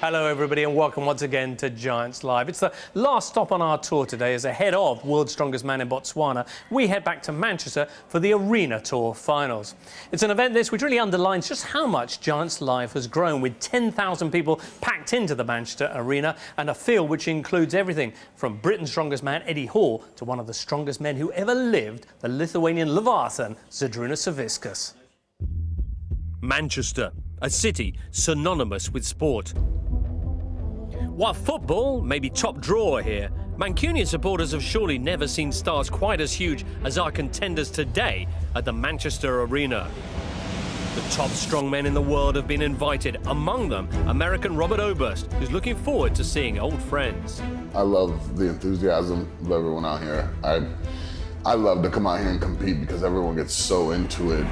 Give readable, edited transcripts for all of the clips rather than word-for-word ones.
Hello everybody and welcome once again to Giants Live. It's the last stop on our tour today as ahead of World's Strongest Man in Botswana. We head back to Manchester for the Arena Tour finals. It's an event which really underlines just how much Giants Live has grown, with 10,000 people packed into the Manchester Arena and a field which includes everything from Britain's strongest man Eddie Hall to one of the strongest men who ever lived, the Lithuanian Leviathan Zydrunas Savickas. Manchester, a city synonymous with sport. While football may be top drawer here, Mancunian supporters have surely never seen stars quite as huge as our contenders today at the Manchester Arena. The top strongmen in the world have been invited, among them American Robert Oberst, who's looking forward to seeing old friends. I love the enthusiasm of everyone out here. I love to come out here and compete because everyone gets so into it.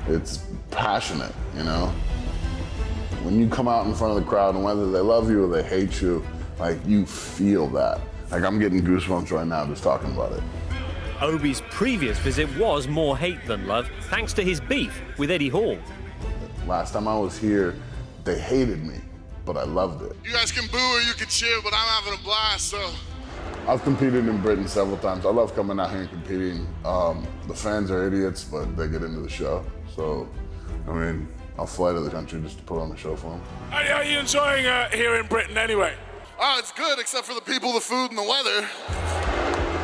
It's passionate, you know? When you come out in front of the crowd, and whether they love you or they hate you, like, you feel that. Like, I'm getting goosebumps right now just talking about it. Obi's previous visit was more hate than love, thanks to his beef with Eddie Hall. Last time I was here, they hated me, but I loved it. You guys can boo or you can cheer, but I'm having a blast, so. I've competed in Britain several times. I love coming out here and competing. The fans are idiots, but they get into the show. So, I mean, I'll fly to the country just to put on the show for them. How are you enjoying here in Britain anyway? Oh, it's good, except for the people, the food, and the weather.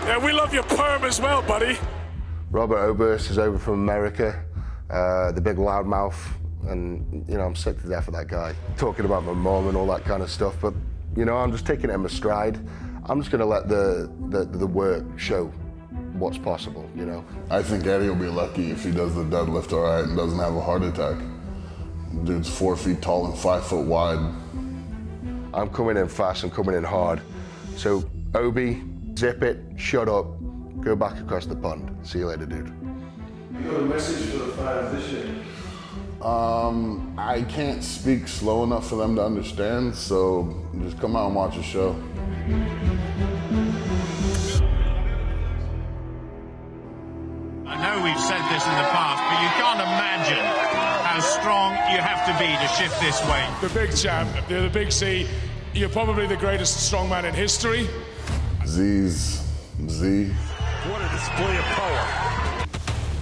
Yeah, we love your perm as well, buddy. Robert Oberst is over from America, the big loudmouth, and, you know, I'm sick to death of that guy. Talking about my mom and all that kind of stuff, but, you know, I'm just taking it in my stride. I'm just going to let the work show what's possible, you know. I think Eddie will be lucky if he does the deadlift all right and doesn't have a heart attack. Dude's 4 feet tall and 5 foot wide. I'm coming in fast, I'm coming in hard. So, Obi, zip it, shut up, go back across the pond. See you later, dude. You got a message for the fans this year? I can't speak slow enough for them to understand, so just come out and watch the show. I know we've said this in the past, but you can't imagine how strong you have to be to shift this weight. The big champ, the Big Z, you're probably the greatest strongman in history. Z. What a display of power.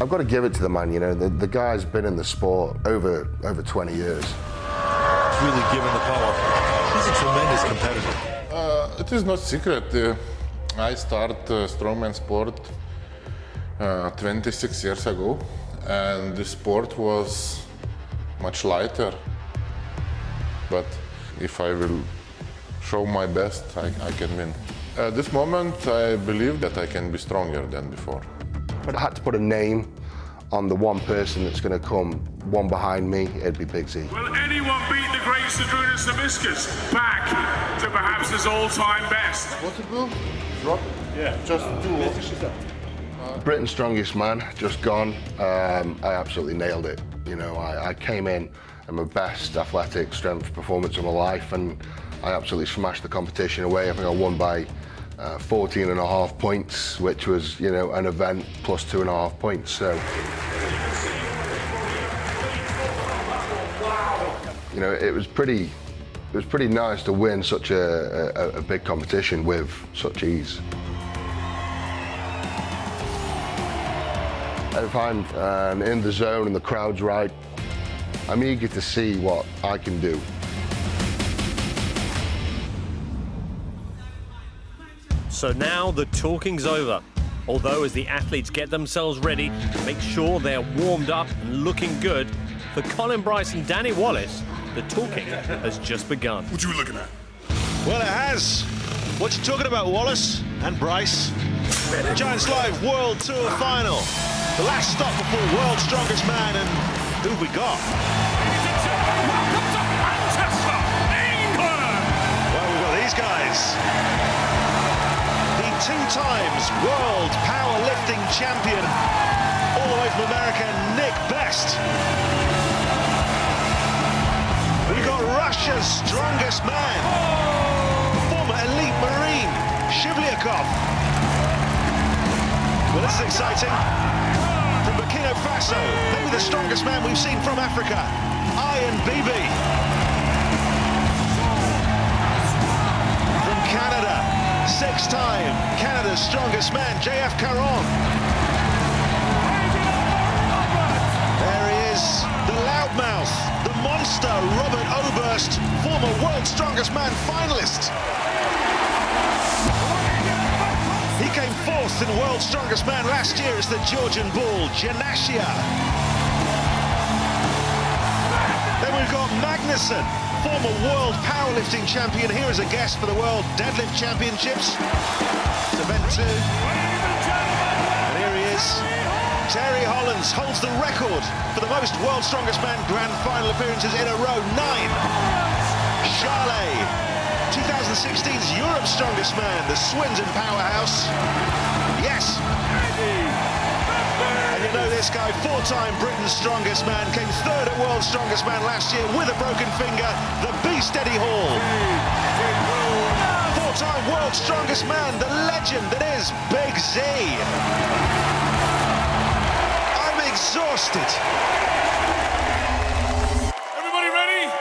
I've got to give it to the man, you know. The guy's been in the sport over 20 years. Really given the power. He's a tremendous competitor. It is not secret. I started strongman sport 26 years ago, and the sport was much lighter. But if I will show my best, I can win. At this moment, I believe that I can be stronger than before. But I had to put a name on the one person that's going to come one behind me, it'd be Big Z. Will anyone beat the great Zydrunas Savickas back to perhaps his all-time best? What to do? Drop? Yeah. Just do. Britain's strongest man, just gone. I absolutely nailed it. You know, I came in at my best athletic strength performance of my life, and I absolutely smashed the competition away. I think I won by 14.5 points, which was, you know, an event plus 2.5 points. So, you know, it was pretty nice to win such a big competition with such ease. If I'm in the zone and the crowd's right, I'm eager to see what I can do. So now the talking's over. Although as the athletes get themselves ready to make sure they're warmed up and looking good, for Colin Bryce and Danny Wallace, the talking has just begun. What you looking at? Well, it has. What you talking about, Wallace and Bryce? Giants Live World Tour Final. The last stop before World's Strongest Man, and who we got? Welcome to Manchester, England! Well, we've got these guys. The 2 times world powerlifting champion, all the way from America, Nick Best. We got Russia's strongest man, former elite Marine, Shivlyakov. Well, this is exciting. From Burkina Faso, maybe the strongest man we've seen from Africa, Ian Bibi. strongest man, JF Caron. There he is, the loudmouth, the monster, Robert Oberst, former World's Strongest Man finalist. He came fourth in World's Strongest Man last year as the Georgian bull, Janashia. Then we've got Magnusson, former world powerlifting champion, here as a guest for the World Deadlift Championships. It's event 2. And here he is. Terry Hollands holds the record for the most World's Strongest Man Grand Final appearances in a row, 9. Charlet, 2016's Europe's Strongest Man, the Swindon powerhouse. Yes. And you know this guy, 4-time Britain's Strongest Man, came 3rd at World's Strongest Man last year with a broken finger, the beast Eddie Hall. 4-time World's Strongest Man, the legend that is Big Z. I'm exhausted. Everybody ready?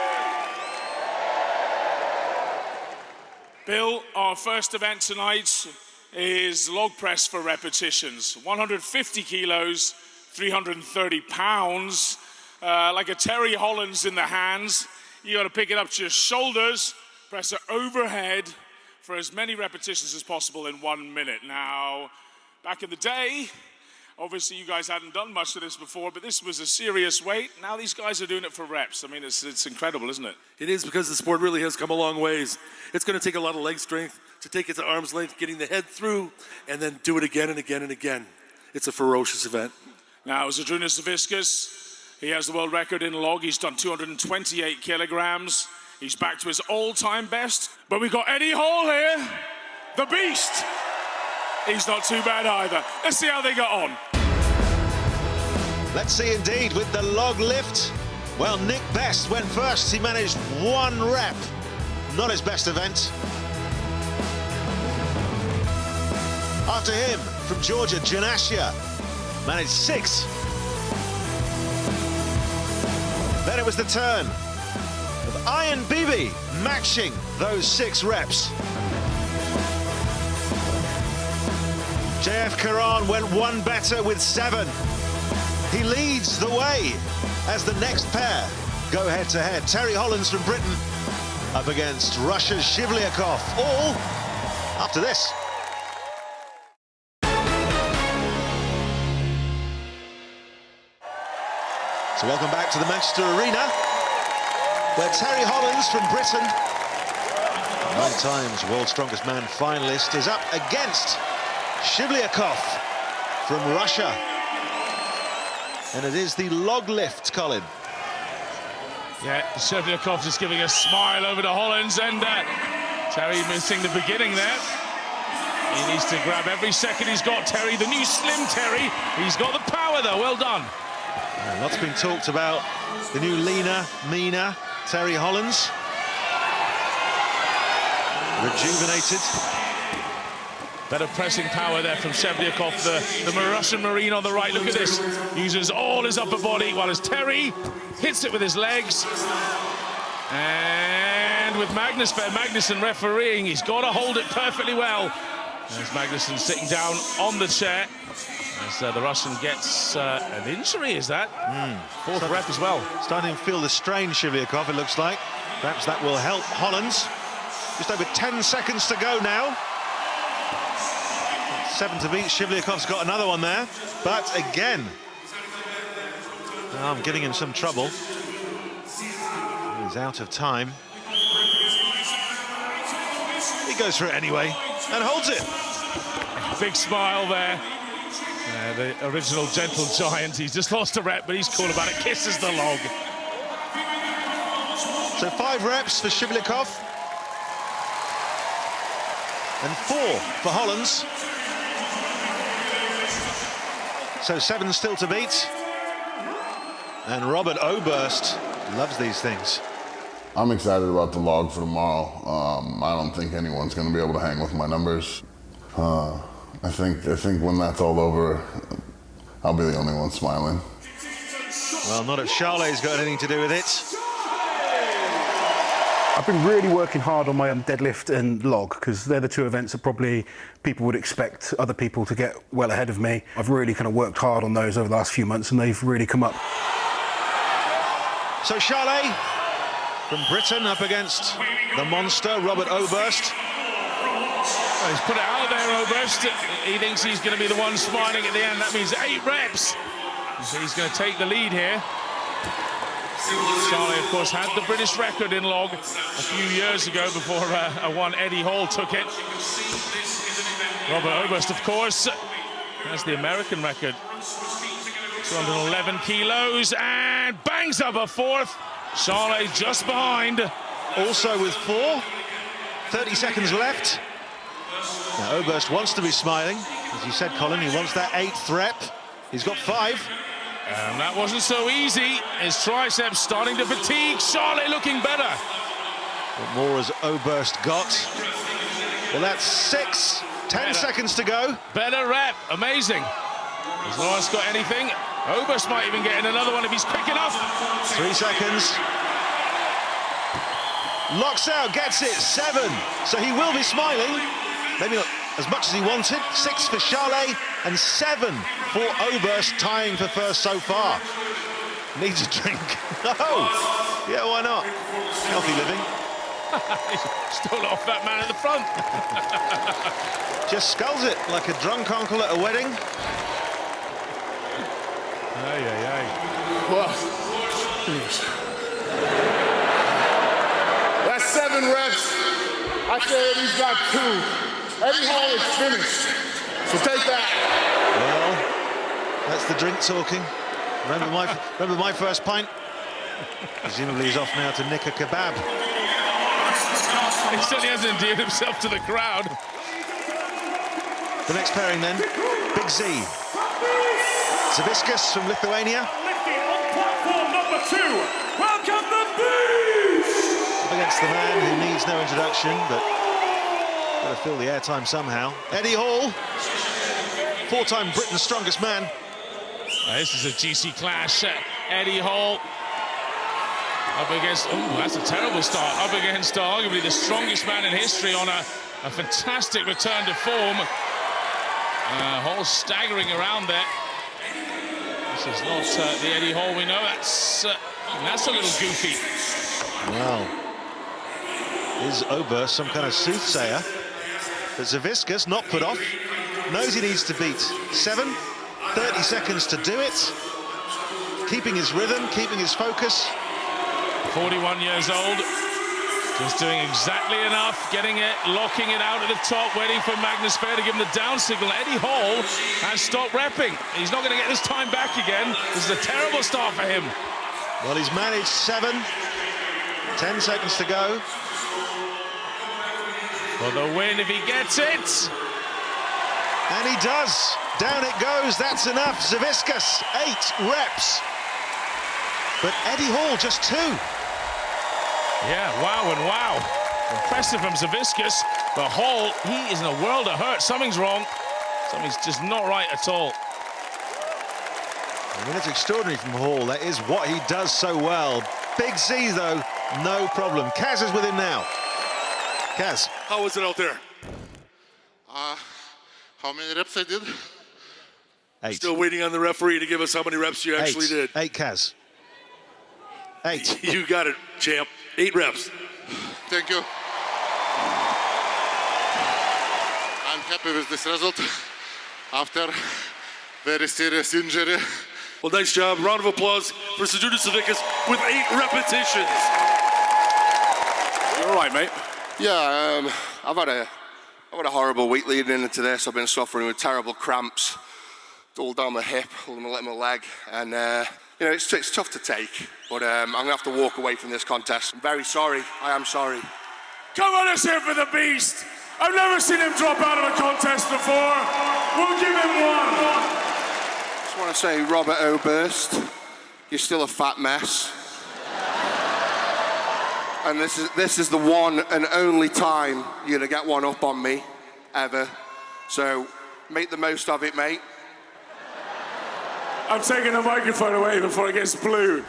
Bill, our first event tonight is log press for repetitions. 150 kilos, 330 pounds. Like a Terry Hollands in the hands. You got to pick it up to your shoulders, press it overhead for as many repetitions as possible in 1 minute. Now, back in the day, obviously you guys hadn't done much of this before, but this was a serious weight. Now these guys are doing it for reps. I mean, it's incredible, isn't it? It is, because the sport really has come a long ways. It's going to take a lot of leg strength to take it to arm's length, getting the head through, and then do it again and again and again. It's a ferocious event. Now, Zydrunas Savickas, he has the world record in log. He's done 228 kilograms. He's back to his all-time best. But we've got Eddie Hall here, the beast. He's not too bad either. Let's see how they got on. Let's see indeed with the log lift. Well, Nick Best went first. He managed 1 rep. Not his best event. After him, from Georgia, Janashia managed 6. Then it was the turn of Iron Bibi, matching those 6 reps. JF Caron went 1 better with 7. He leads the way as the next pair go head-to-head. Terry Hollands from Britain up against Russia's Shivlyakov, all after this. So welcome back to the Manchester Arena, where Terry Hollands from Britain, 9 times World's Strongest Man finalist, is up against Shivlyakov from Russia. And it is the log lift, Colin. Yeah, Shivlyakov just giving a smile over to Hollands, and Terry missing the beginning there. He needs to grab every second he's got, Terry, the new slim Terry. He's got the power, though. Well done. Yeah, lots been talked about the new leaner, meaner Terry Hollands. Rejuvenated. Better pressing power there from Shivlyakov, the Russian Marine on the right. Look at this. Uses all his upper body, while as Terry hits it with his legs. And with Magnusson refereeing, he's got to hold it perfectly well. There's Magnusson sitting down on the chair. As the Russian gets an injury, is that? 4th rep as well. Starting to feel the strain, Shivlyakov, it looks like. Perhaps that will help Hollands. Just over 10 seconds to go now. 7 to beat. Shivlyakov's got another one there. But again, I'm giving him some trouble. He's out of time. He goes for it anyway and holds it. Big smile there. The original gentle giant. He's just lost a rep, but he's cool about it. Kisses the log. So 5 reps for Shivlyakov. And 4 for Hollands. So 7 still to beat. And Robert Oberst loves these things. I'm excited about the log for tomorrow. I don't think anyone's going to be able to hang with my numbers. I think when that's all over, I'll be the only one smiling. Well, not if Charlet's got anything to do with it. I've been really working hard on my deadlift and log, because they're the two events that probably people would expect other people to get well ahead of me. I've really kind of worked hard on those over the last few months, and they've really come up. So Charlet from Britain up against the monster, Robert Oberst. Well, he's put it out there, Oberst. He thinks he's going to be the one smiling at the end. That means 8 reps. So he's going to take the lead here. Charlie, of course, had the British record in log a few years ago before one Eddie Hall took it. Robert Oberst, of course, has the American record. 211 kilos and bangs up a 4th. Charlie just behind. Also with 4. 30 seconds left. Now, Oberst wants to be smiling. As you said, Colin, he wants that 8th rep. He's got 5. And that wasn't so easy. His triceps starting to fatigue. Charlie looking better. What more has Oberst got? Well, that's 6. 10 seconds to go. Better rep. Amazing. Has Lawrence got anything? Oberst might even get in another one if he's quick enough. 3 seconds. Locks out, gets it, 7. So he will be smiling. Maybe not as much as he wanted. 6 for Charlet and 7 for Oberst, tying for first so far. Needs a drink. Oh, yeah, why not? Healthy living. Stole it off that man at the front. Just sculls it like a drunk uncle at a wedding. Ay, ay, ay. Well, that's 7 reps. I said he's got 2. Eddie Hall is finished. So take that. Well, that's the drink talking. Remember my first pint? Presumably he's off now to nick a kebab. He certainly hasn't endeared himself to the crowd. The next pairing then, Big Z. Savickas from Lithuania. Lifting on platform number 2. Welcome the Beast! Up against the man who needs no introduction, but got to fill the airtime somehow. Eddie Hall, 4-time Britain's strongest man. This is a GC clash. Eddie Hall up against, oh, that's a terrible start. Up against arguably the strongest man in history on a fantastic return to form. Hall staggering around there. This is not the Eddie Hall we know. That's a little goofy. Well, is Oberst some kind of soothsayer? But Savickas, not put off, knows he needs to beat 7. 30 seconds to do it. Keeping his rhythm, keeping his focus. 41 years old. Just doing exactly enough, getting it, locking it out at the top, waiting for Magnus Fair to give him the down signal. Eddie Hall has stopped repping. He's not going to get this time back again. This is a terrible start for him. Well, he's managed 7. 10 seconds to go. For the win if he gets it. And he does. Down it goes. That's enough. Savickas, 8 reps. But Eddie Hall, just 2. Yeah, wow and wow. Impressive from Savickas. But Hall, he is in a world of hurt. Something's wrong. Something's just not right at all. I mean, it's extraordinary from Hall. That is what he does so well. Big Z, though, no problem. Kaz is with him now. Kaz. How was it out there? How many reps I did? 8. Still waiting on the referee to give us how many reps you actually did. 8, Kaz. 8. You got it, champ. 8 reps. Thank you. I'm happy with this result after very serious injury. Well, nice job. Round of applause for Zydrunas Savickas with 8 repetitions. You all right, mate? Yeah, I've had a horrible week leading into this. I've been suffering with terrible cramps all down my hip, all my leg, and you know, it's tough to take, but I'm gonna have to walk away from this contest. I'm very sorry. I am sorry. Come on, let's hear for the Beast. I've never seen him drop out of a contest before. We'll give him one. Just want to say, Robert Oberst, you're still a fat mess. And this is the one and only time you're gonna get one up on me, ever. So make the most of it, mate. I'm taking the microphone away before it gets blue.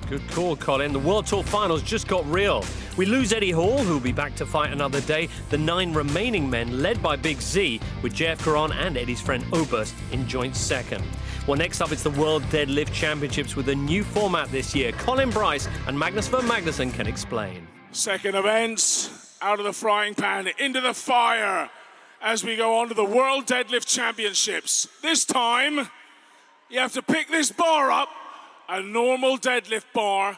Good call, Colin. The World Tour Finals just got real. We lose Eddie Hall, who'll be back to fight another day. The 9 remaining men, led by Big Z, with JF Caron and Eddie's friend Oberst in joint second. Well, next up, it's the World Deadlift Championships with a new format this year. Colin Bryce and Magnus Ver Magnusson can explain. Second events, out of the frying pan, into the fire, as we go on to the World Deadlift Championships. This time, you have to pick this bar up, a normal deadlift bar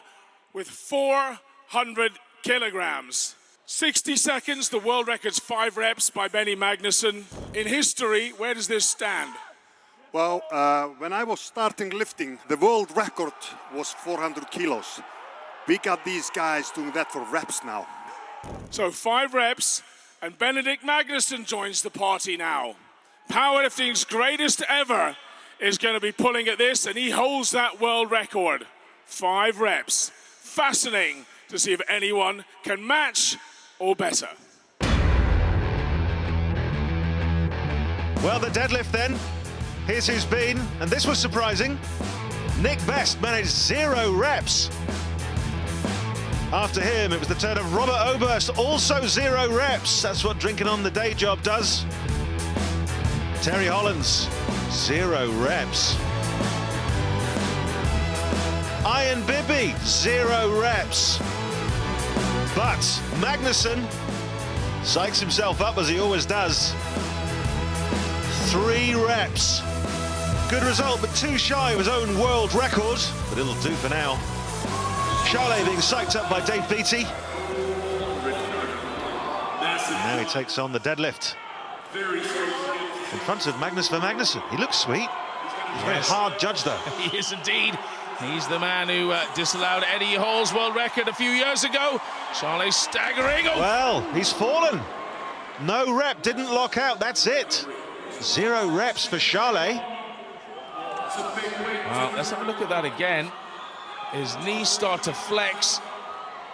with 400 kilograms. 60 seconds, the world record's 5 reps by Benny Magnusson. In history, where does this stand? Well, when I was starting lifting, the world record was 400 kilos. We got these guys doing that for reps now. So 5 reps, and Benedict Magnusson joins the party now. Powerlifting's greatest ever is going to be pulling at this, and he holds that world record. 5 reps. Fascinating to see if anyone can match or better. Well, the deadlift then. Here's who's been, and this was surprising. Nick Best managed 0 reps. After him, it was the turn of Robert Oberst, also 0 reps. That's what drinking on the day job does. Terry Hollands, 0 reps. Ian Bibby, 0 reps. But Magnusson psychs himself up as he always does. 3 reps. Good result, but too shy of his own world record, but it'll do for now. Charlet being psyched up by Dave Beattie. Now he takes on the deadlift. In front of Magnus Ver Magnusson. He looks sweet. He's a very hard judge, though. He is indeed. He's the man who disallowed Eddie Hall's world record a few years ago. Charlet staggering. Oh. Well, he's fallen. No rep, didn't lock out, that's it. 0 reps for Charlet. Well, let's have a look at that again. His knees start to flex.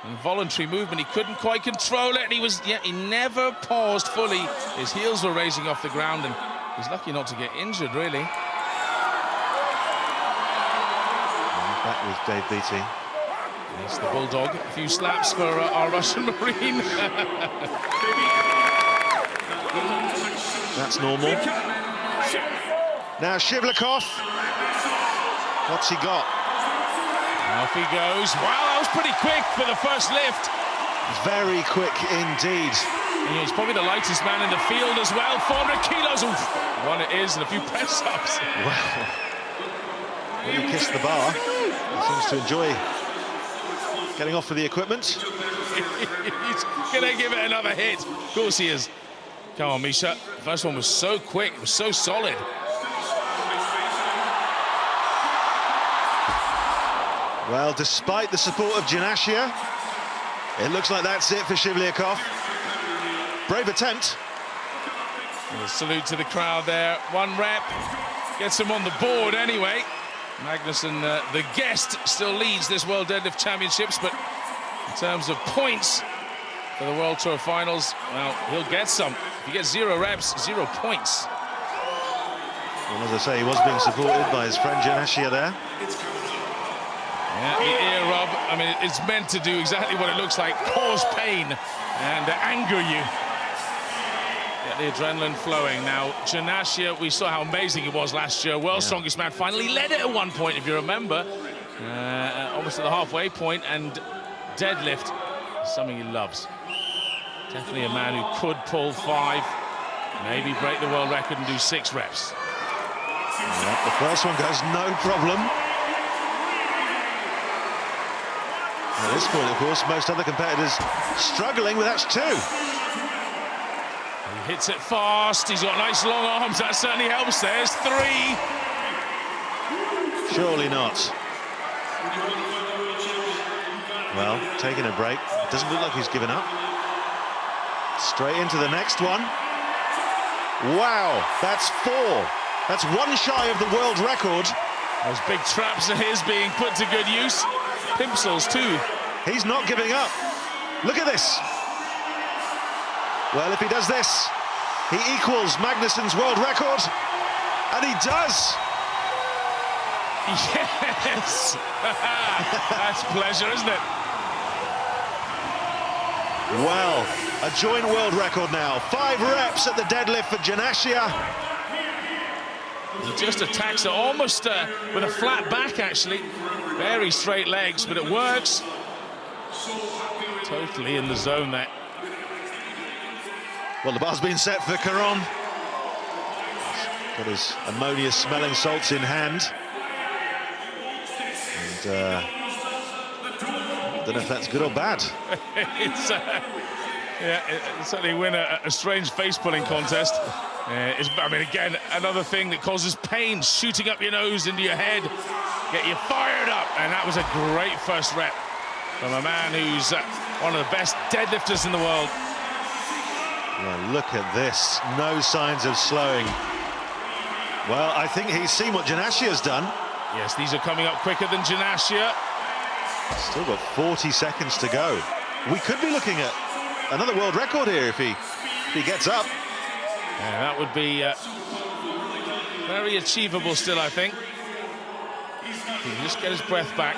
Involuntary movement, he couldn't quite control it. He never paused fully. His heels were raising off the ground, and he's lucky not to get injured, really. And back with Dave Beattie. It's the Bulldog. A few slaps for our Russian Marine. That's normal. Now Shivlikov. What's he got? Off he goes. Wow, that was pretty quick for the first lift. Very quick indeed. Yeah, he's probably the lightest man in the field as well. 400 kilos. Oof. One it is, and a few press-ups. Wow. When he kissed the bar, he seems to enjoy getting off with the equipment. He's going to give it another hit. Of course he is. Come on, Misha. The first one was so quick, it was so solid. Well, despite the support of Janashia, it looks like that's it for Shivlyakov. Brave attempt. And a salute to the crowd there. 1 rep. Gets him on the board anyway. Magnusson, the guest, still leads this World Deadlift Championships, but in terms of points for the World Tour Finals, well, he'll get some. If he gets 0 reps, 0 points. Well, as I say, he was being supported by his friend Janashia there. Yeah, the ear rub, I mean, it's meant to do exactly what it looks like, cause pain and anger you. Get the adrenaline flowing. Now, Janashia, we saw how amazing he was last year. World's strongest man, finally led it at one point, if you remember. Almost at the halfway point, and deadlift is something he loves. Definitely a man who could pull 5, maybe break the world record and do 6 reps. Yeah, the first one goes no problem. At this point, of course, most other competitors struggling with that's 2. He hits it fast. He's got nice long arms. That certainly helps. There's 3. Surely not. Well, taking a break. Doesn't look like he's given up. Straight into the next one. Wow, that's 4. That's 1 shy of the world record. Those big traps of his being put to good use. Pimpsels too. He's not giving up. Look at this. Well, if he does this, he equals Magnusson's world record, and he does. Yes! That's pleasure, isn't it? Well, a joint world record now. 5 reps at the deadlift for Janashia. He just attacks it almost with a flat back, actually. Very straight legs, but it works. Totally in the zone there. Well, the bar's been set for Caron. Got his ammonia-smelling salts in hand. And I don't know if that's good or bad. It's, it certainly win a strange face-pulling contest. I mean, again, another thing that causes pain, shooting up your nose into your head, get you fired up. And that was a great first rep from a man who's one of the best deadlifters in the world. Yeah, look at this, no signs of slowing. Well, I think he's seen what Janashia's done. Yes, these are coming up quicker than Janashia. Still got 40 seconds to go. We could be looking at another world record here if he gets up. Yeah, that would be very achievable still, I think. He can just get his breath back.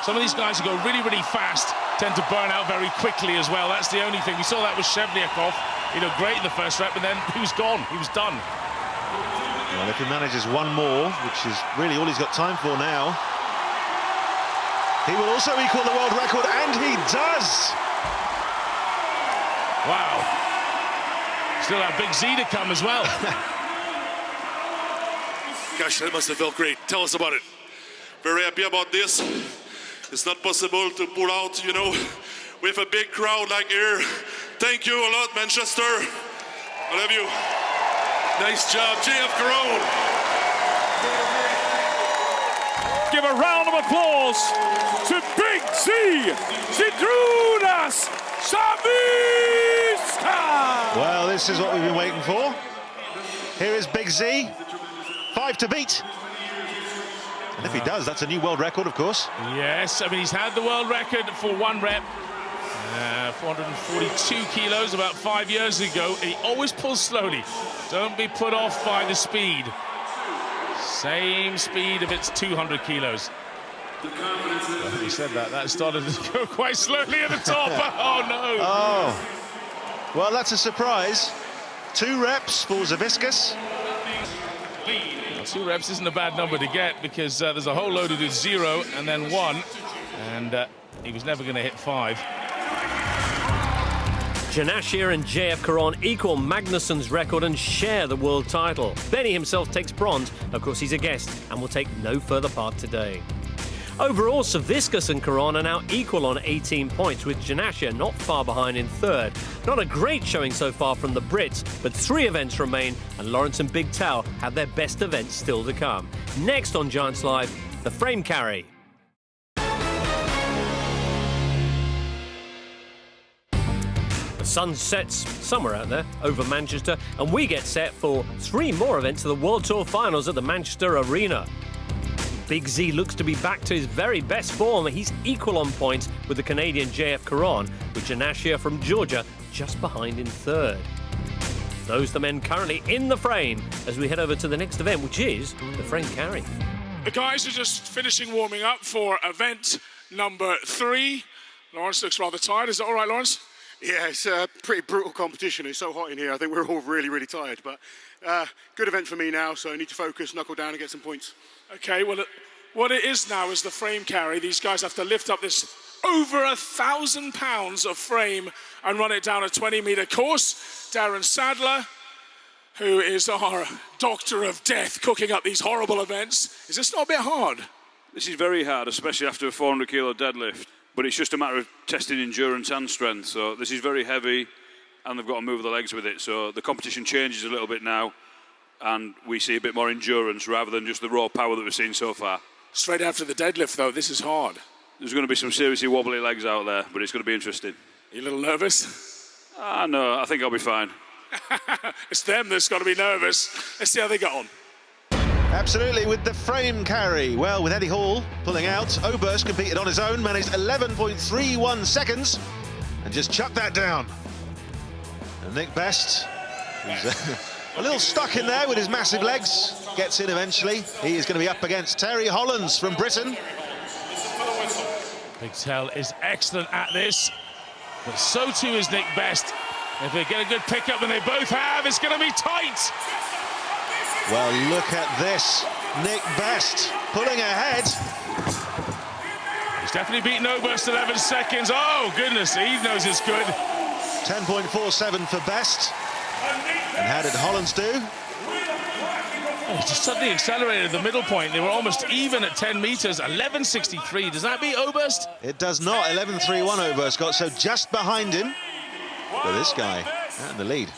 Some of these guys who go really, really fast tend to burn out very quickly as well. That's the only thing. We saw that with Shevlyakov. He looked great in the first rep, but then he was gone. He was done. Well, if he manages one more, which is really all he's got time for now, he will also equal the world record, and he does! Wow. Still have Big Z to come as well. Gosh, that must have felt great. Tell us about it. Very happy about this. It's not possible to pull out, you know, with a big crowd like here. Thank you a lot, Manchester. I love you. Nice job, JF Caron. Give a round of applause to Big Z Zydrunas Savickas. Well, this is what we've been waiting for. Here is Big Z, 5 to beat. And if he does, that's a new world record, of course. Yes, I mean, he's had the world record for one rep. 442 kilos about 5 years ago. He always pulls slowly. Don't be put off by the speed. Same speed if it's 200 kilos. Well, he said that started to go quite slowly at the top. Oh, no. Oh, well, that's a surprise. 2 reps for Savickas. Well, 2 reps isn't a bad number to get because there's a whole load who did 0 and then 1. And he was never going to hit 5. Janashia and JF Caron equal Magnusson's record and share the world title. Benny himself takes bronze. Of course, he's a guest and will take no further part today. Overall, Savickas and Caron are now equal on 18 points, with Janashia not far behind in third. Not a great showing so far from the Brits, but 3 events remain, and Lawrence and Big Tao have their best events still to come. Next on Giants Live, the frame carry. The sun sets somewhere out there over Manchester, and we get set for 3 more events of the World Tour Finals at the Manchester Arena. Big Z looks to be back to his very best form. He's equal on points with the Canadian JF Caron, with Janashia from Georgia just behind in third. Those are the men currently in the frame as we head over to the next event, which is the frame carry. The guys are just finishing warming up for event number 3. Lawrence looks rather tired. Is that all right, Lawrence? Yeah, it's a pretty brutal competition. It's so hot in here. I think we're all really, really tired. But good event for me now, so I need to focus, knuckle down and get some points. Okay, well, what it is now is the frame carry. These guys have to lift up this over 1,000 pounds of frame and run it down a 20-meter course. Darren Sadler, who is our doctor of death, cooking up these horrible events. Is this not a bit hard? This is very hard, especially after a 400-kilo deadlift. But it's just a matter of testing endurance and strength. So this is very heavy, and they've got to move the legs with it. So the competition changes a little bit now, and we see a bit more endurance rather than just the raw power that we've seen so far. Straight after the deadlift, though, this is hard. There's going to be some seriously wobbly legs out there, but it's going to be interesting. Are you a little nervous? No, I think I'll be fine. It's them that's got to be nervous. Let's see how they get on. Absolutely, with the frame carry. Well, with Eddie Hall pulling out, Oberst competed on his own, managed 11.31 seconds, and just chucked that down. And Nick Best, who's a little stuck in there with his massive legs, gets in eventually. He is going to be up against Terry Hollands from Britain. Big Tell is excellent at this, but so too is Nick Best. If they get a good pickup, and they both have, it's going to be tight. Well, look at this. Nick Best pulling ahead. He's definitely beaten Oberst 11 seconds. Oh, goodness, he knows it's good. 10.47 for Best. And how did Hollands do? Oh, he just suddenly accelerated at the middle point. They were almost even at 10 meters. 11.63. Does that beat Oberst? It does not. 11.31 Oberst got, so just behind him. But this guy out in the lead.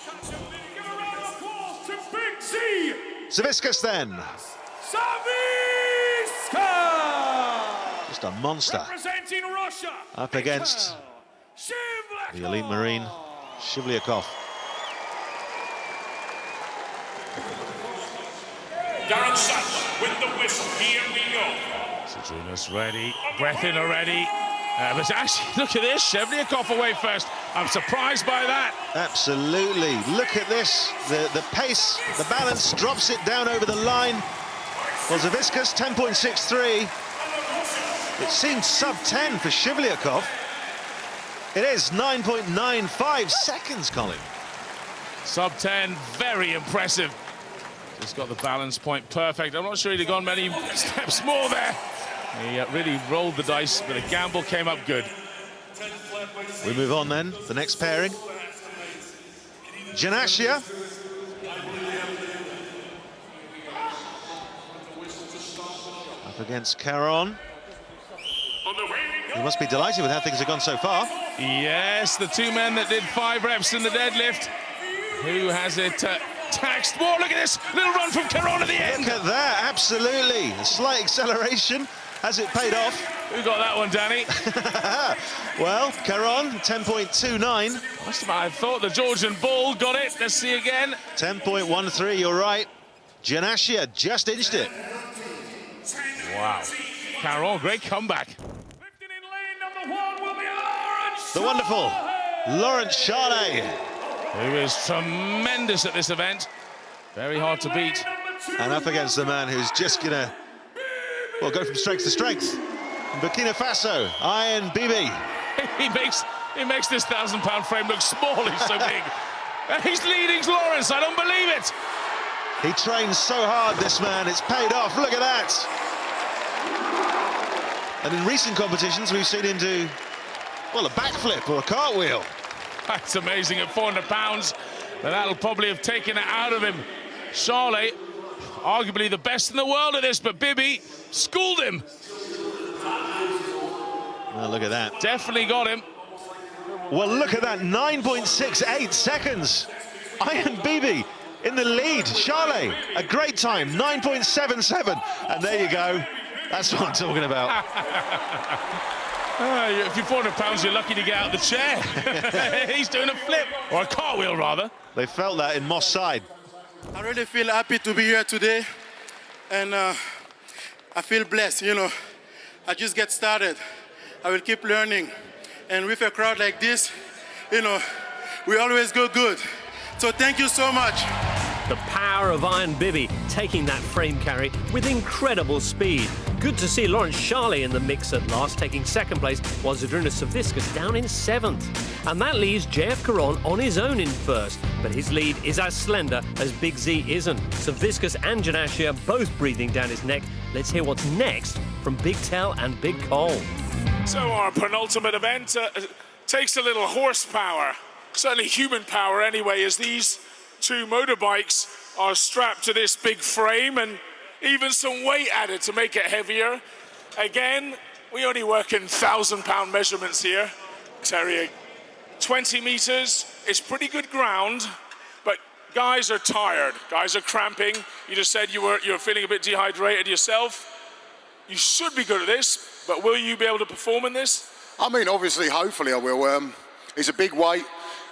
Savickas then. Just a monster. Up against the elite Marine, Shivlyakov. Darren Sattler with the whistle. Here we go. Zydrunas ready. Breath in already. But actually, look at this. Shivlyakov away first. I'm surprised by that. Absolutely. Look at this. The pace, the balance, drops it down over the line. Well, Savickas, 10.63. It seemed sub-10 for Shivlyakov. It is 9.95 seconds, Colin. Sub-10, very impressive. Just got the balance point perfect. I'm not sure he'd have gone many steps more there. He really rolled the dice, but the gamble came up good. We move on then, the next pairing. Janashia. Up against Caron. He must be delighted with how things have gone so far. Yes, the two men that did 5 reps in the deadlift. Who has it taxed more? Look at this little run from Caron at the end. Look at that, absolutely. A slight acceleration. Has it paid off? Who got that one, Danny? Well, Caron, 10.29. I thought the Georgian Bull got it. Let's see again. 10.13, you're right. Janashia just inched it. Wow. Caron, great comeback. The wonderful Lawrence Charlet. Who is tremendous at this event. Very hard to beat. And up against the man who's just going to, well, go from strength to strength. Burkina Faso, Ian Bibi. he makes this 1,000-pound frame look small. He's so big. He's leading Lawrence. I don't believe it. He trains so hard, this man. It's paid off. Look at that. And in recent competitions, we've seen him do, well, a backflip or a cartwheel. That's amazing at 400 pounds. But that'll probably have taken it out of him. Charlet, arguably the best in the world at this, but Bibi schooled him. Well, look at that. Definitely got him. Well, look at that, 9.68 seconds. Ian Bibi in the lead. Charlet, a great time, 9.77. And there you go. That's what I'm talking about. If you're 400 pounds, you're lucky to get out of the chair. He's doing a flip, or a cartwheel, rather. They felt that in Moss Side. I really feel happy to be here today. And I feel blessed, you know. I just get started. I will keep learning. And with a crowd like this, you know, we always go good. So thank you so much. The power of Ian Bibi taking that frame carry with incredible speed. Good to see Lawrence Charlet in the mix at last, taking second place, while Zydrunas Savickas down in 7th. And that leaves JF Caron on his own in 1st, but his lead is as slender as Big Z isn't. Savickas and Janashia both breathing down his neck. Let's hear what's next from Big Tell and Big Cole. So our penultimate event takes a little horsepower, certainly human power anyway, as these two motorbikes are strapped to this big frame and even some weight added to make it heavier. Again, we only work in 1,000-pound measurements here. Terry, 20 meters, it's pretty good ground, but guys are tired, guys are cramping. You just said you're feeling a bit dehydrated yourself. You should be good at this, but will you be able to perform in this? I mean, obviously, hopefully I will. It's a big weight,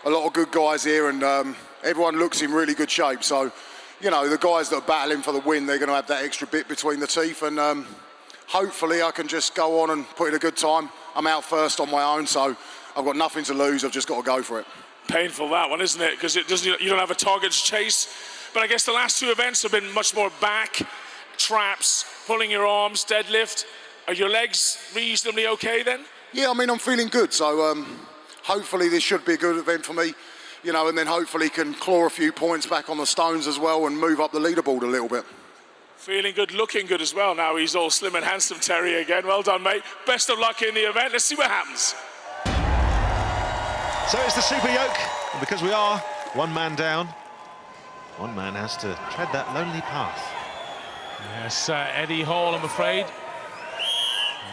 a lot of good guys here, and everyone looks in really good shape. So, you know, the guys that are battling for the win, they're going to have that extra bit between the teeth, and hopefully I can just go on and put in a good time. I'm out first on my own, so I've got nothing to lose. I've just got to go for it. Painful, that one, isn't it? Because you don't have a target to chase. but I guess the last two events have been much more back, traps, pulling your arms, deadlift. Are your legs reasonably okay then? Yeah, I mean, I'm feeling good, so hopefully this should be a good event for me, you know, and then hopefully can claw a few points back on the stones as well and move up the leaderboard a little bit. Feeling good, looking good as well. Now he's all slim and handsome, Terry, again. Well done, mate. Best of luck in the event. Let's see what happens. So it's the Super Yoke, and because we are one man down, one man has to tread that lonely path. Yes, Eddie Hall, I'm afraid.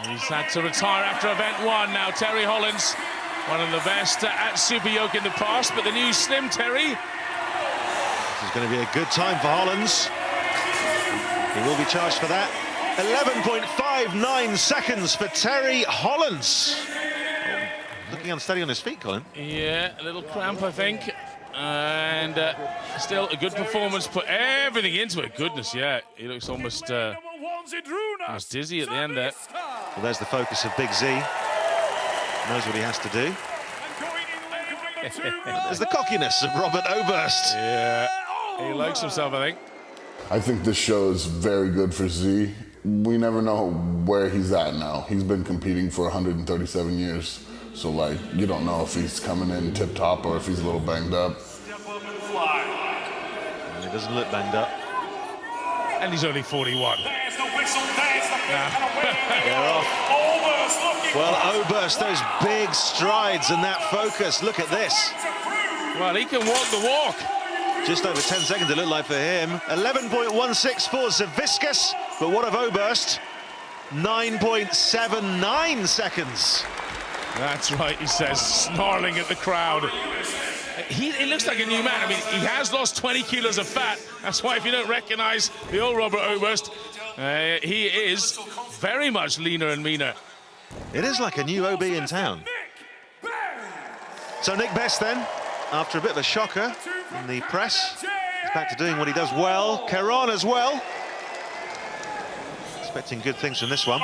He's had to retire after event one. Now Terry Hollands, one of the best at Super Yoke in the past, but the new slim Terry. This is going to be a good time for Hollands. He will be charged for that. 11.59 seconds for Terry Hollands. Oh, looking unsteady on his feet, Colin. Yeah, a little cramp, I think. And still a good performance. Put everything into it. Goodness, yeah. He looks almost dizzy at the end there. Well, there's the focus of Big Z. Knows what he has to do. There's the cockiness of Robert Oberst. Yeah, he likes himself, I think. I think this show is very good for Z. We never know where he's at now. He's been competing for 137 years. So, like, you don't know if he's coming in tip-top or if he's a little banged up. And he doesn't look banged up. And he's only 41. They're off. Well, Oberst, those big strides and that focus. Look at this. Well, he can walk the walk. Just over 10 seconds, it looked like, for him. 11.16 for Savickas, but what of Oberst? 9.79 seconds. That's right, he says, snarling at the crowd. He looks like a new man. I mean, he has lost 20 kilos of fat. That's why if you don't recognize the old Robert Oberst, he is very much leaner and meaner. It is like a new OB in town. So Nick Best then, after a bit of a shocker in the press, is back to doing what he does well. Caron as well. Expecting good things from this one.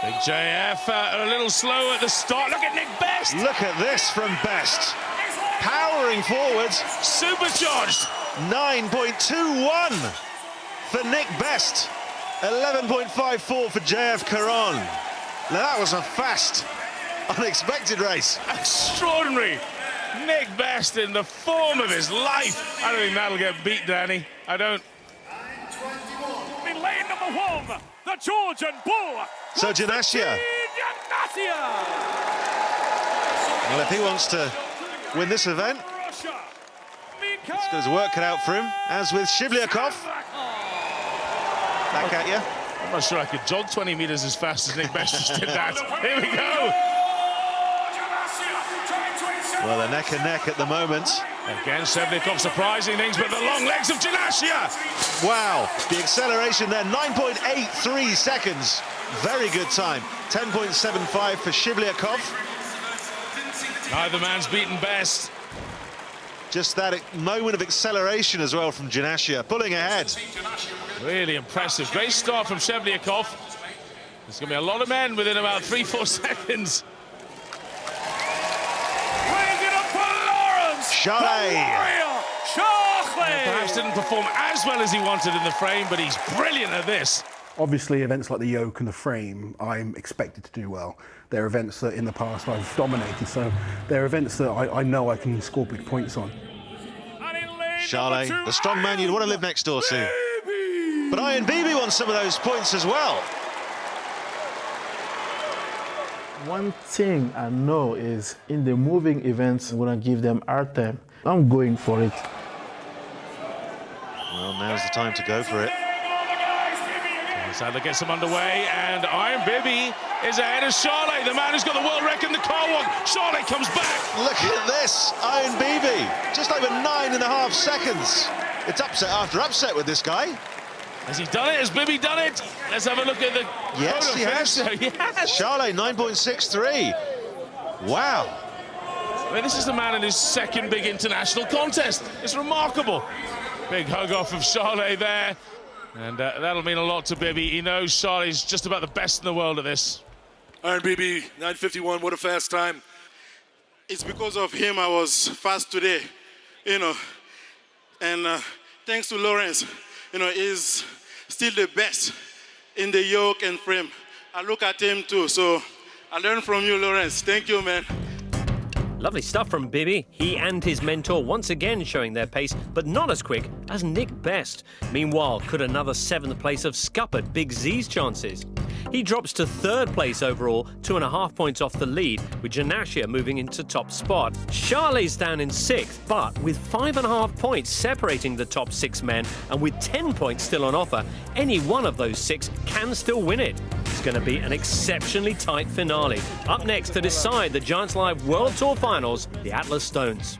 Big JF a little slow at the start. Look at Nick Best. Look at this from Best. Powering forwards. Supercharged. 9.21 for Nick Best. 11.54 for JF Caron. Now that was a fast, unexpected race. Extraordinary. Nick Best in the form of his life. I don't think that'll get beat, Danny. I don't. In lane number one, the Georgian Bull. So Janashia. Well, if he wants to win this event, he's got his work cut out for him, as with Shivlyakov. Back at you. I'm not sure I could jog 20 meters as fast as Nick Best just did that. Here we go. Well, they're neck and neck at the moment. Again, Shivlyakov surprising things, but the long legs of Janashia. Wow, the acceleration there, 9.83 seconds. Very good time. 10.75 for Shivlyakov. Neither man's beaten Best. Just that moment of acceleration as well from Janashia, pulling ahead. Really impressive. Great start from Shivlyakov. There's going to be a lot of men within about 3-4 seconds. Charlie. Perhaps didn't perform as well as he wanted in the frame, but he's brilliant at this. Obviously, events like the Yoke and the frame, I'm expected to do well. They're events that in the past I've dominated, so they're events that I know I can score big points on. Charlie, the strong man you'd want to live next door to. But Iron Bibi wants some of those points as well. One thing I know is in the moving events, I'm going to give them hard time. I'm going for it. Well, now's the time to go for it. Sadler gets him underway, and Iron Bibi is ahead of Charlie, the man who's got the world record in the car walk. Charlie comes back. Look at this, Iron Bibi, just over 9.5 seconds. It's upset after upset with this guy. Has he done it? Has Bibi done it? Let's have a look at the... Yes, he has. Yes. Charlie, 9.63. Wow. I mean, this is the man in his second big international contest. It's remarkable. Big hug off of Charlie there. And that'll mean a lot to Bibi. He knows Charlie's just about the best in the world at this. Iron Bibi, 9:51, what a fast time. It's because of him I was fast today. You know, And thanks to Lawrence, he's still the best in the yoke and frame. I look at him too, so I learned from you, Lawrence. Thank you, man. Lovely stuff from Bibby. He and his mentor once again showing their pace, but not as quick as Nick Best. Meanwhile, could another 7th place have scuppered Big Z's chances? He drops to 3rd place overall, 2.5 points off the lead, with Janashia moving into top spot. Charlie's down in 6th, but with 5.5 points separating the top 6 men, and with 10 points still on offer, any one of those 6 can still win it. It's going to be an exceptionally tight finale. Up next to decide the Giants Live World Tour Finals, the Atlas Stones.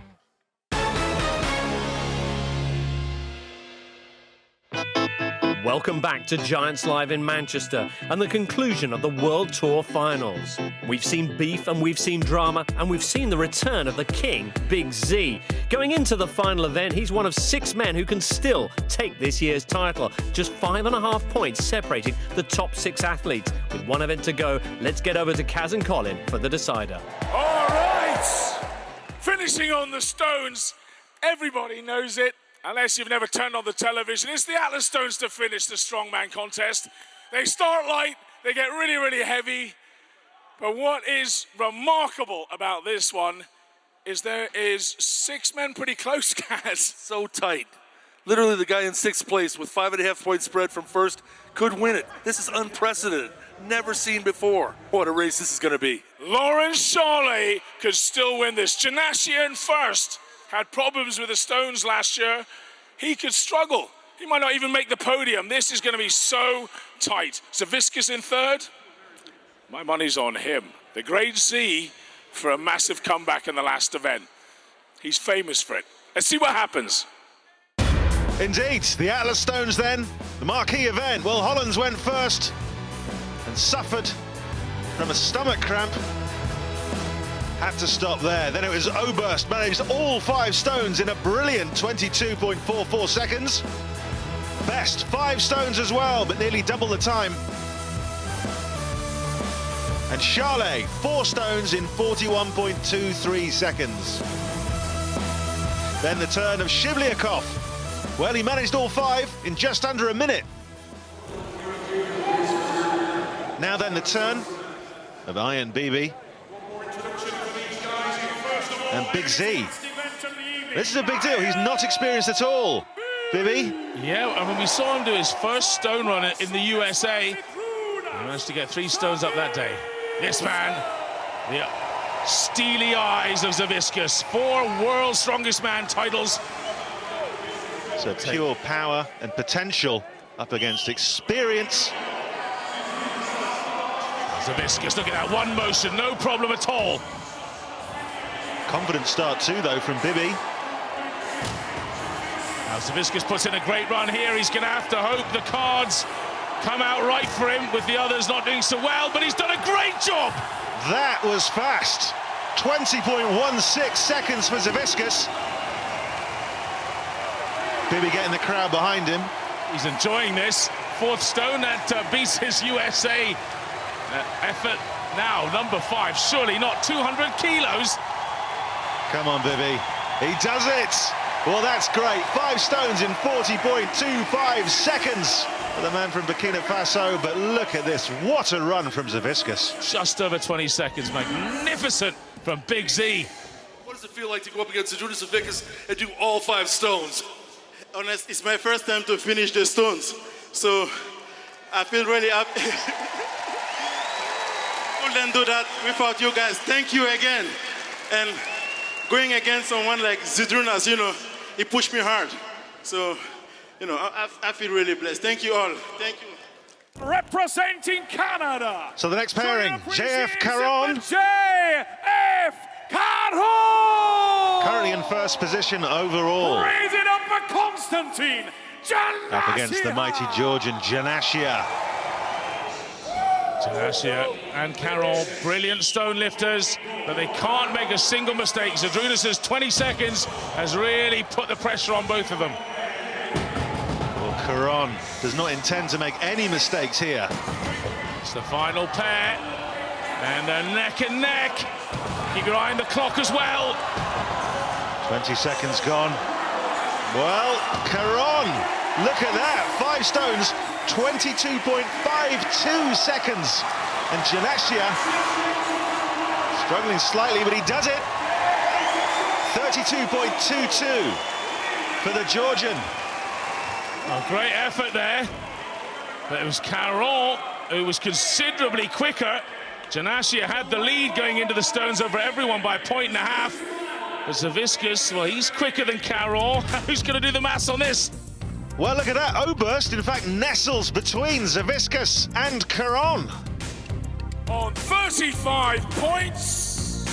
Welcome back to Giants Live in Manchester and the conclusion of the World Tour Finals. We've seen beef and we've seen drama and we've seen the return of the king, Big Z. Going into the final event, he's one of 6 men who can still take this year's title. Just 5.5 points separating the top 6 athletes. With one event to go, let's get over to Kaz and Colin for the decider. All right, finishing on the Stones. Everybody knows it. Unless you've never turned on the television, it's the Atlas Stones to finish the Strongman contest. They start light, they get really, really heavy. But what is remarkable about this one is there is 6 men pretty close, guys. So tight. Literally the guy in 6th place with 5.5 point spread from first could win it. This is unprecedented. Never seen before. What a race this is going to be. Lawrence Charley could still win this. Janashia in first. Had problems with the Stones last year. He could struggle. He might not even make the podium. This is going to be so tight. Savickas in 3rd. My money's on him. The great Z for a massive comeback in the last event. He's famous for it. Let's see what happens. Indeed, the Atlas Stones then, the marquee event. Well, Hollands went first and suffered from a stomach cramp. Had to stop there. Then it was Oberst, managed all 5 stones in a brilliant 22.44 seconds. Best 5 stones as well, but nearly double the time. And Charlet, 4 stones in 41.23 seconds. Then the turn of Shivlyakov. Well, he managed all 5 in just under a minute. Now then the turn of Ian Beebe. And Big Z. This is a big deal. He's not experienced at all. Bibby? Yeah, I mean, we saw him do his first stone run in the USA. He managed to get 3 stones up that day. This man, the steely eyes of Savickas. 4 World's Strongest Man titles. So pure power and potential up against experience. Savickas, look at that one motion, no problem at all. Confident start too, though, from Bibby. Now Savickas puts in a great run here. He's going to have to hope the cards come out right for him with the others not doing so well, but he's done a great job. That was fast. 20.16 seconds for Savickas. Bibby getting the crowd behind him. He's enjoying this. 4th stone that beats his USA effort. Now, number 5, surely not 200 kilos. Come on, Bibby. He does it. Well, that's great. 5 stones in 40.25 seconds for the man from Burkina Faso. But look at this. What a run from Savickas. Just over 20 seconds. Magnificent from Big Z. What does it feel like to go up against Zydrunas Big Z Savickas and do all 5 stones? Honest, it's my first time to finish the stones. So I feel really happy. Couldn't do that without you guys. Thank you again. And going against someone like Zydrunas, he pushed me hard. So, I feel really blessed. Thank you all. Thank you. Representing Canada. So the next pairing, JF Caron. JF Caron! Currently in first position overall. Raise it up for Constantine Janashia. Up against the mighty Georgian Janashia. Janashia and Carroll, brilliant stone lifters, but they can't make a single mistake. Zydrunas' 20 seconds has really put the pressure on both of them. Well, Caron does not intend to make any mistakes here. It's the final pair, and they're neck and neck. Keep your eye on the clock as well. 20 seconds gone. Well, Caron, look at that, 5 stones, 22.52 seconds. And Janashia struggling slightly, but he does it. 32.22 for the Georgian. Oh, great effort there. But it was Caron who was considerably quicker. Janashia had the lead going into the stones over everyone by 1.5 points. But Savickas, well, he's quicker than Caron. Who's going to do the maths on this? Well, look at that. Oberst, in fact, nestles between Savickas and Caron. On 35 points,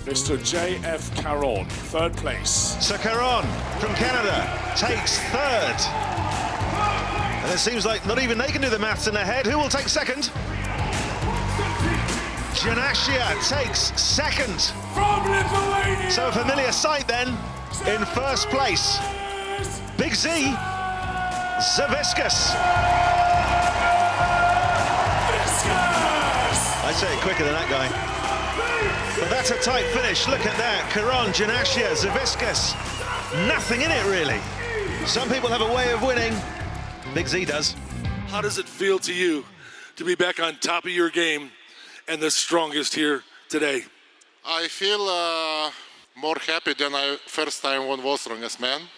Mr. J.F. Caron, 3rd place. So Caron from Canada takes 3rd. And it seems like not even they can do the maths in their head. Who will take 2nd? Janashia takes 2nd. From Lithuania! So a familiar sight then in 1st place. Big Z Savickas. I'd say it quicker than that guy. But that's a tight finish. Look at that. Caron, Janashia, Savickas. Nothing in it, really. Some people have a way of winning. Big Z does. How does it feel to you to be back on top of your game and the strongest here today? I feel more happy than I first time won World's Strongest Man,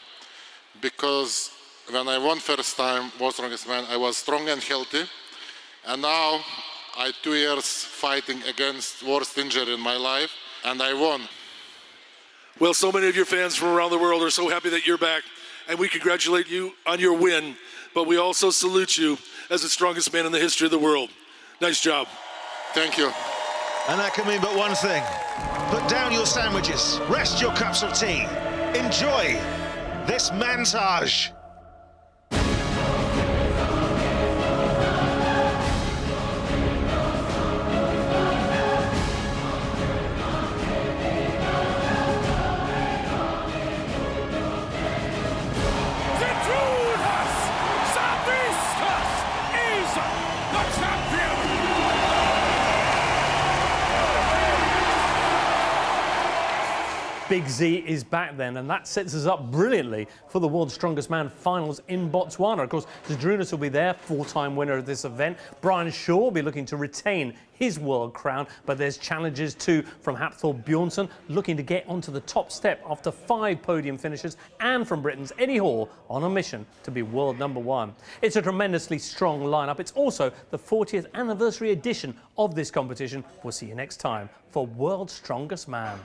because when I won first time World's Strongest Man, I was strong and healthy, and now I 2 years fighting against worst injury in my life, and I won. Well, so many of your fans from around the world are so happy that you're back, and we congratulate you on your win, but we also salute you as the strongest man in the history of the world. Nice job. Thank you. And that can mean but one thing. Put down your sandwiches, rest your cups of tea, enjoy this Mantage. Zydrunas Savickas is the champion! Big Z is back then, and that sets us up brilliantly for the World's Strongest Man finals in Botswana. Of course, Zydrunas will be there, 4-time winner of this event. Brian Shaw will be looking to retain his world crown, but there's challenges too from Hapthor Bjornsson, looking to get onto the top step after 5 podium finishes, and from Britain's Eddie Hall on a mission to be world #1. It's a tremendously strong lineup. It's also the 40th anniversary edition of this competition. We'll see you next time for World's Strongest Man.